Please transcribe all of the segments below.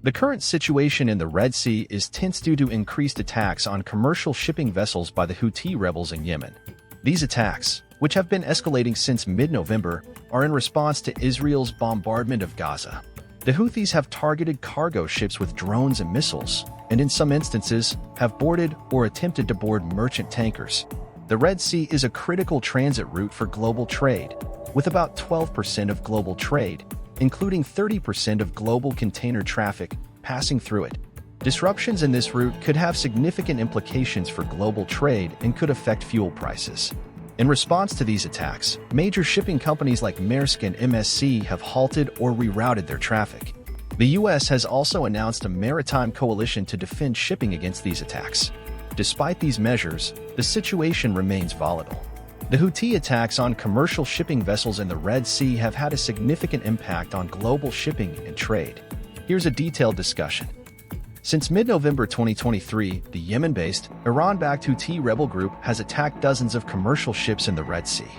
The current situation in the Red Sea is tense due to increased attacks on commercial shipping vessels by the Houthi rebels in Yemen. These attacks, which have been escalating since mid-November, are in response to Israel's bombardment of Gaza. The Houthis have targeted cargo ships with drones and missiles, and in some instances, have boarded or attempted to board merchant tankers. The Red Sea is a critical transit route for global trade, with about 12% of global trade, including 30% of global container traffic, passing through it. Disruptions in this route could have significant implications for global trade and could affect fuel prices. In response to these attacks, major shipping companies like Maersk and MSC have halted or rerouted their traffic. The U.S. has also announced a maritime coalition to defend shipping against these attacks. Despite these measures, the situation remains volatile. The Houthi attacks on commercial shipping vessels in the Red Sea have had a significant impact on global shipping and trade. Here's a detailed discussion. Since mid-November 2023, the Yemen-based, Iran-backed Houthi rebel group has attacked dozens of commercial ships in the Red Sea.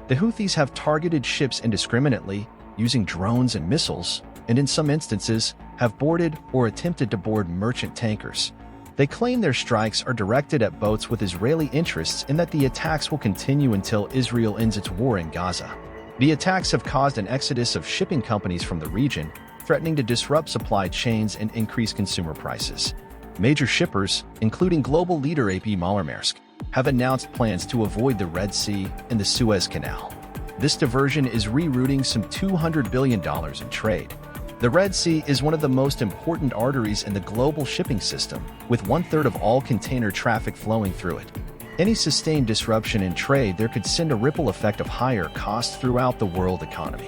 The Houthis have targeted ships indiscriminately, using drones and missiles, and in some instances, have boarded or attempted to board merchant tankers. They claim their strikes are directed at boats with Israeli interests and that the attacks will continue until Israel ends its war in Gaza. The attacks have caused an exodus of shipping companies from the region, threatening to disrupt supply chains and increase consumer prices. Major shippers, including global leader AP Maersk, have announced plans to avoid the Red Sea and the Suez Canal. This diversion is rerouting some $200 billion in trade. The Red Sea is one of the most important arteries in the global shipping system, with 1/3 of all container traffic flowing through it. Any sustained disruption in trade there could send a ripple effect of higher costs throughout the world economy.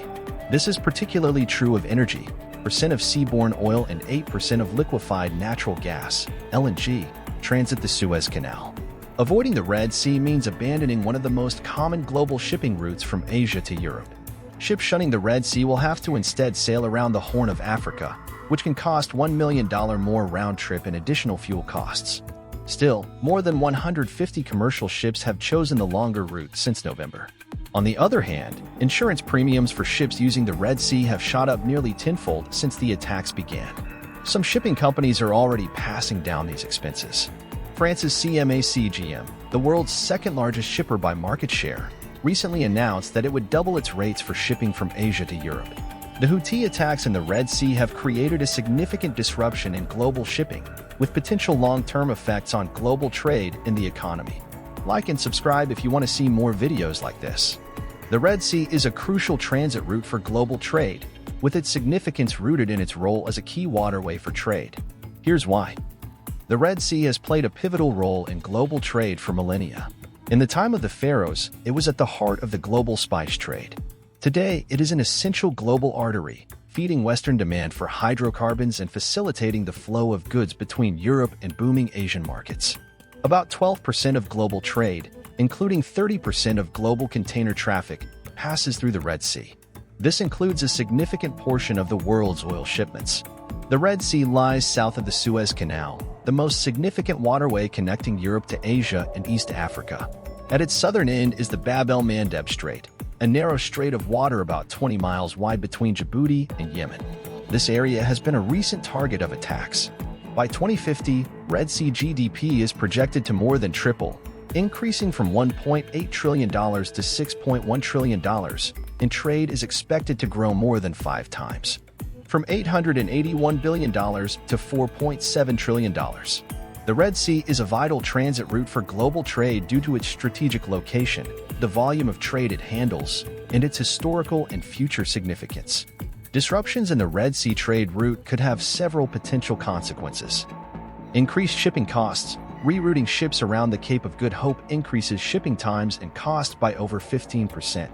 This is particularly true of energy, percent of seaborne oil and 8% of liquefied natural gas, LNG, transit the Suez Canal. Avoiding the Red Sea means abandoning one of the most common global shipping routes from Asia to Europe. Ships shunning the Red Sea will have to instead sail around the Horn of Africa, which can cost $1 million more round trip and additional fuel costs. Still, more than 150 commercial ships have chosen the longer route since November. On the other hand, insurance premiums for ships using the Red Sea have shot up nearly tenfold since the attacks began. Some shipping companies are already passing down these expenses. France's CMA-CGM, the world's second-largest shipper by market share, recently announced that it would double its rates for shipping from Asia to Europe. The Houthi attacks in the Red Sea have created a significant disruption in global shipping, with potential long-term effects on global trade and the economy. Like and subscribe if you want to see more videos like this. The Red Sea is a crucial transit route for global trade, with its significance rooted in its role as a key waterway for trade. Here's why. The Red Sea has played a pivotal role in global trade for millennia. In the time of the pharaohs, it was at the heart of the global spice trade. Today, it is an essential global artery, feeding Western demand for hydrocarbons and facilitating the flow of goods between Europe and booming Asian markets. About 12% of global trade, including 30% of global container traffic, passes through the Red Sea. This includes a significant portion of the world's oil shipments. The Red Sea lies south of the Suez Canal, the most significant waterway connecting Europe to Asia and East Africa. At its southern end is the Bab el-Mandeb Strait, a narrow strait of water about 20 miles wide between Djibouti and Yemen. This area has been a recent target of attacks. By 2050, Red Sea GDP is projected to more than triple, increasing from $1.8 trillion to $6.1 trillion, and trade is expected to grow more than 5 times, from $881 billion to $4.7 trillion. The Red Sea is a vital transit route for global trade due to its strategic location, the volume of trade it handles, and its historical and future significance. Disruptions in the Red Sea trade route could have several potential consequences. Increased shipping costs. Rerouting ships around the Cape of Good Hope increases shipping times and cost by over 15%.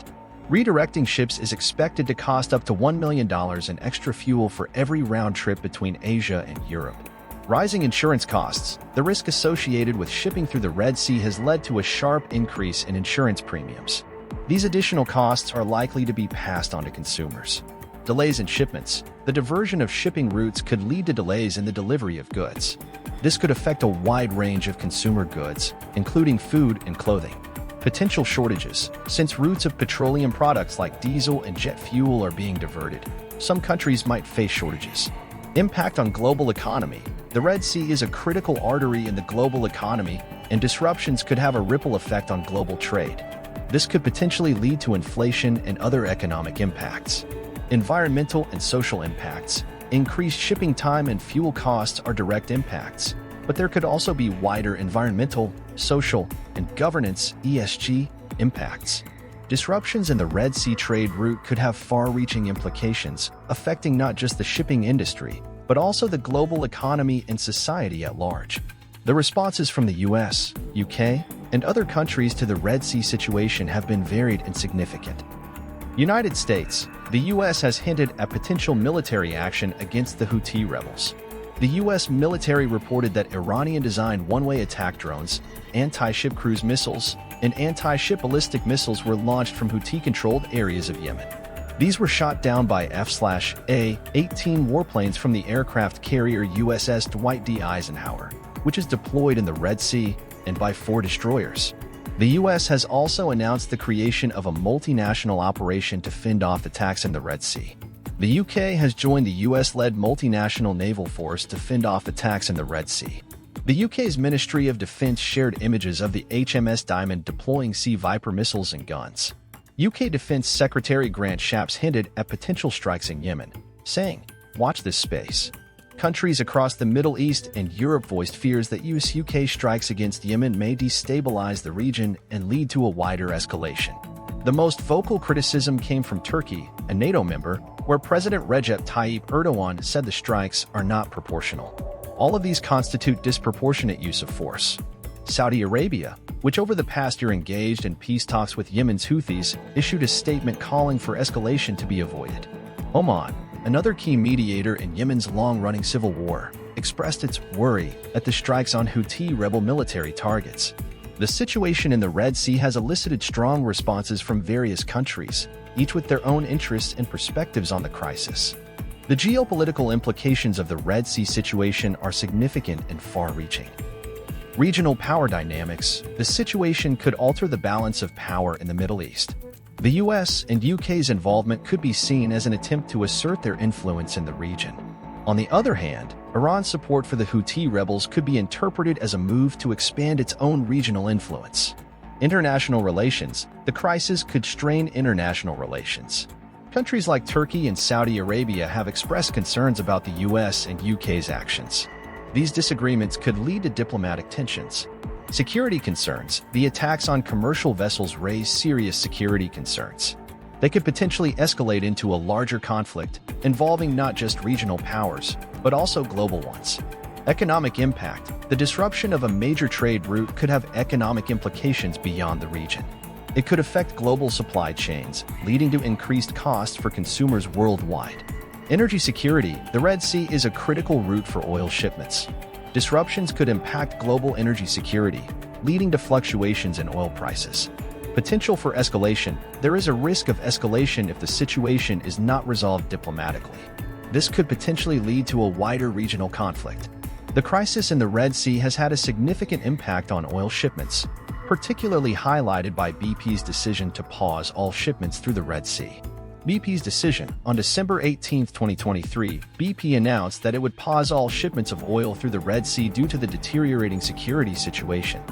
Redirecting ships is expected to cost up to $1 million in extra fuel for every round trip between Asia and Europe. Rising insurance costs. The risk associated with shipping through the Red Sea has led to a sharp increase in insurance premiums. These additional costs are likely to be passed on to consumers. Delays in shipments. The diversion of shipping routes could lead to delays in the delivery of goods. This could affect a wide range of consumer goods, including food and clothing. Potential shortages. Since routes of petroleum products like diesel and jet fuel are being diverted, some countries might face shortages. Impact on global economy. The Red Sea is a critical artery in the global economy, and disruptions could have a ripple effect on global trade. This could potentially lead to inflation and other economic impacts. Environmental and social impacts. Increased shipping time and fuel costs are direct impacts, but there could also be wider environmental, social, and governance (ESG) impacts. Disruptions in the Red Sea trade route could have far-reaching implications, affecting not just the shipping industry, but also the global economy and society at large. The responses from the US, UK, and other countries to the Red Sea situation have been varied and significant. United States. The US has hinted at potential military action against the Houthi rebels. The US military reported that Iranian-designed one-way attack drones, anti-ship cruise missiles, and anti-ship ballistic missiles were launched from Houthi-controlled areas of Yemen. These were shot down by F/A-18 warplanes from the aircraft carrier USS Dwight D. Eisenhower, which is deployed in the Red Sea, and by 4 destroyers. The U.S. has also announced the creation of a multinational operation to fend off attacks in the Red Sea. The U.K. has joined the U.S.-led multinational naval force to fend off attacks in the Red Sea. The UK's Ministry of Defence shared images of the HMS Diamond deploying Sea Viper missiles and guns. UK Defence Secretary Grant Shapps hinted at potential strikes in Yemen, saying, "Watch this space." Countries across the Middle East and Europe voiced fears that US-UK strikes against Yemen may destabilize the region and lead to a wider escalation. The most vocal criticism came from Turkey, a NATO member, where President Recep Tayyip Erdogan said the strikes are not proportional. All of these constitute disproportionate use of force. Saudi Arabia, which over the past year engaged in peace talks with Yemen's Houthis, issued a statement calling for escalation to be avoided. Oman, another key mediator in Yemen's long-running civil war, expressed its worry at the strikes on Houthi rebel military targets. The situation in the Red Sea has elicited strong responses from various countries, each with their own interests and perspectives on the crisis. The geopolitical implications of the Red Sea situation are significant and far-reaching. Regional power dynamics. The situation could alter the balance of power in the Middle East. The US and UK's involvement could be seen as an attempt to assert their influence in the region. On the other hand, Iran's support for the Houthi rebels could be interpreted as a move to expand its own regional influence. International relations. The crisis could strain international relations. Countries like Turkey and Saudi Arabia have expressed concerns about the US and UK's actions. These disagreements could lead to diplomatic tensions. Security concerns. The attacks on commercial vessels raise serious security concerns. They could potentially escalate into a larger conflict, involving not just regional powers, but also global ones. Economic impact. The disruption of a major trade route could have economic implications beyond the region. It could affect global supply chains, leading to increased costs for consumers worldwide. Energy security. The Red Sea is a critical route for oil shipments. Disruptions could impact global energy security, leading to fluctuations in oil prices. Potential for escalation. There is a risk of escalation if the situation is not resolved diplomatically. This could potentially lead to a wider regional conflict. The crisis in the Red Sea has had a significant impact on oil shipments, particularly highlighted by BP's decision to pause all shipments through the Red Sea. BP's decision. On December 18, 2023, BP announced that it would pause all shipments of oil through the Red Sea due to the deteriorating security situation.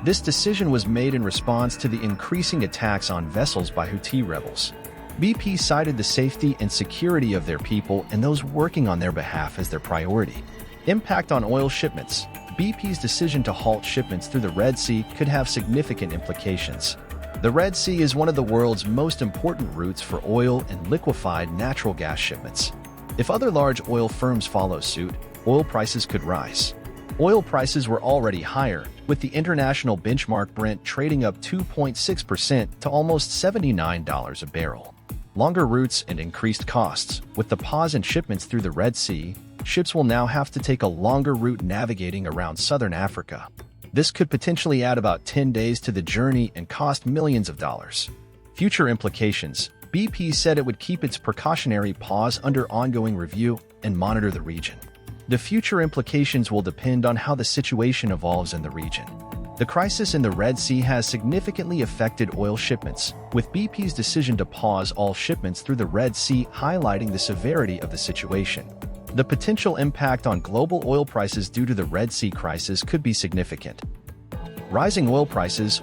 This decision was made in response to the increasing attacks on vessels by Houthi rebels. BP cited the safety and security of their people and those working on their behalf as their priority. Impact on oil shipments. BP's decision to halt shipments through the Red Sea could have significant implications. The Red Sea is one of the world's most important routes for oil and liquefied natural gas shipments. If other large oil firms follow suit, oil prices could rise. Oil prices were already higher, with the international benchmark Brent trading up 2.6% to almost $79 a barrel. Longer routes and increased costs. With the pause in shipments through the Red Sea, ships will now have to take a longer route navigating around southern Africa. This could potentially add about 10 days to the journey and cost millions of dollars. Future implications. BP said it would keep its precautionary pause under ongoing review and monitor the region. The future implications will depend on how the situation evolves in the region. The crisis in the Red Sea has significantly affected oil shipments, with BP's decision to pause all shipments through the Red Sea highlighting the severity of the situation. The potential impact on global oil prices due to the Red Sea crisis could be significant. Rising oil prices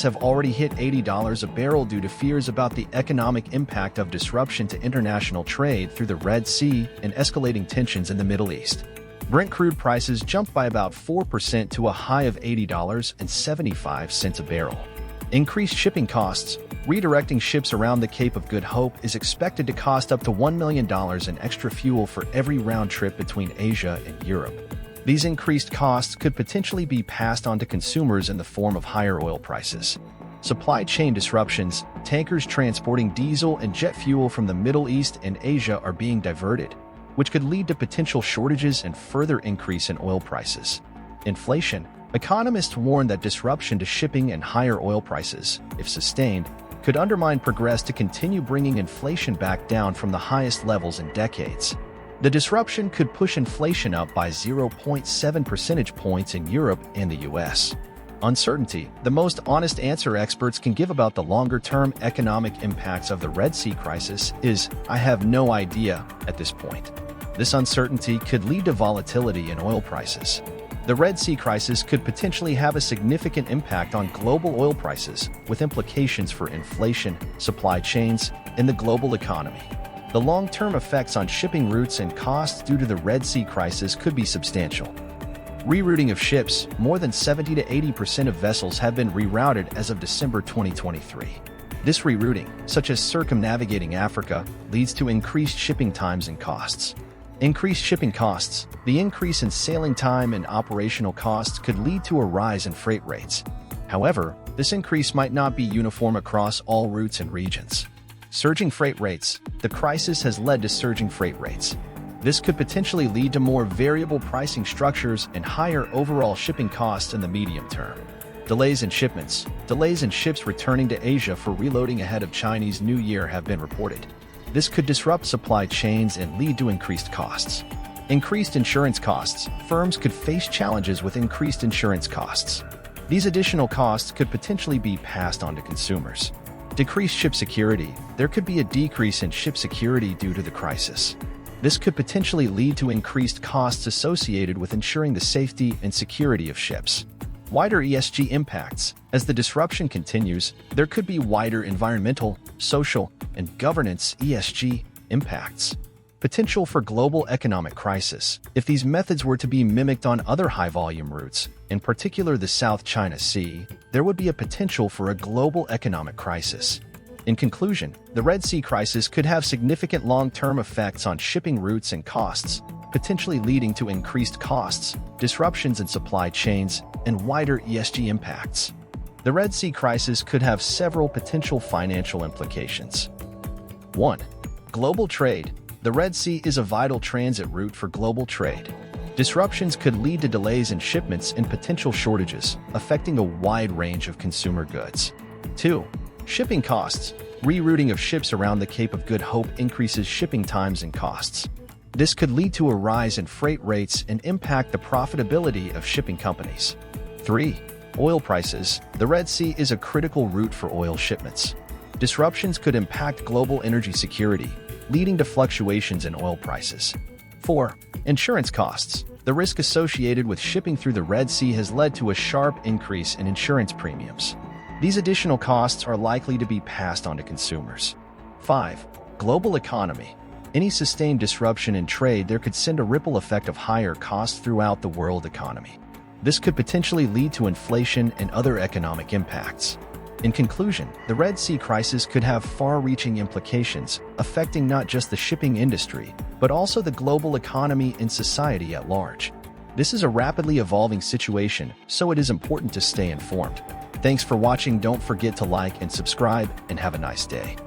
have already hit $80 a barrel due to fears about the economic impact of disruption to international trade through the Red Sea and escalating tensions in the Middle East. Brent crude prices jumped by about 4% to a high of $80.75 a barrel. Increased shipping costs. Redirecting ships around the Cape of Good Hope is expected to cost up to $1 million in extra fuel for every round trip between Asia and Europe. These increased costs could potentially be passed on to consumers in the form of higher oil prices. Supply chain disruptions. Tankers transporting diesel and jet fuel from the Middle East and Asia are being diverted, which could lead to potential shortages and further increase in oil prices. Inflation. Economists warn that disruption to shipping and higher oil prices, if sustained, could undermine progress to continue bringing inflation back down from the highest levels in decades. The disruption could push inflation up by 0.7 percentage points in Europe and the US. Uncertainty. The most honest answer experts can give about the longer-term economic impacts of the Red Sea crisis is, "I have no idea," at this point. This uncertainty could lead to volatility in oil prices. The Red Sea crisis could potentially have a significant impact on global oil prices, with implications for inflation, supply chains, and the global economy. The long-term effects on shipping routes and costs due to the Red Sea crisis could be substantial. Rerouting of ships. More than 70 to 80% of vessels have been rerouted as of December 2023. This rerouting, such as circumnavigating Africa, leads to increased shipping times and costs. Increased shipping costs. The increase in sailing time and operational costs could lead to a rise in freight rates. However, this increase might not be uniform across all routes and regions. Surging freight rates. The crisis has led to surging freight rates. This could potentially lead to more variable pricing structures and higher overall shipping costs in the medium term. Delays in shipments. Delays in ships returning to Asia for reloading ahead of Chinese New Year have been reported. This could disrupt supply chains and lead to increased costs. Increased insurance costs. Firms could face challenges with increased insurance costs. These additional costs could potentially be passed on to consumers. Decreased ship security. There could be a decrease in ship security due to the crisis. This could potentially lead to increased costs associated with ensuring the safety and security of ships. Wider ESG impacts. As the disruption continues, there could be wider environmental, social, and governance (ESG) impacts. Potential for global economic crisis. If these methods were to be mimicked on other high-volume routes, in particular the South China Sea, there would be a potential for a global economic crisis. In conclusion, the Red Sea crisis could have significant long-term effects on shipping routes and costs, potentially leading to increased costs, disruptions in supply chains, and wider ESG impacts. The Red Sea crisis could have several potential financial implications. 1. Global trade. The Red Sea is a vital transit route for global trade. Disruptions could lead to delays in shipments and potential shortages, affecting a wide range of consumer goods. 2. Shipping costs. Rerouting of ships around the Cape of Good Hope increases shipping times and costs. This could lead to a rise in freight rates and impact the profitability of shipping companies. 3. Oil prices. The Red Sea is a critical route for oil shipments. Disruptions could impact global energy security, leading to fluctuations in oil prices. 4. Insurance costs. The risk associated with shipping through the Red Sea has led to a sharp increase in insurance premiums. These additional costs are likely to be passed on to consumers. 5. Global economy. Any sustained disruption in trade there could send a ripple effect of higher costs throughout the world economy. This could potentially lead to inflation and other economic impacts. In conclusion, the Red Sea crisis could have far-reaching implications, affecting not just the shipping industry, but also the global economy and society at large. This is a rapidly evolving situation, so it is important to stay informed. Thanks for watching. Don't forget to like and subscribe, and have a nice day.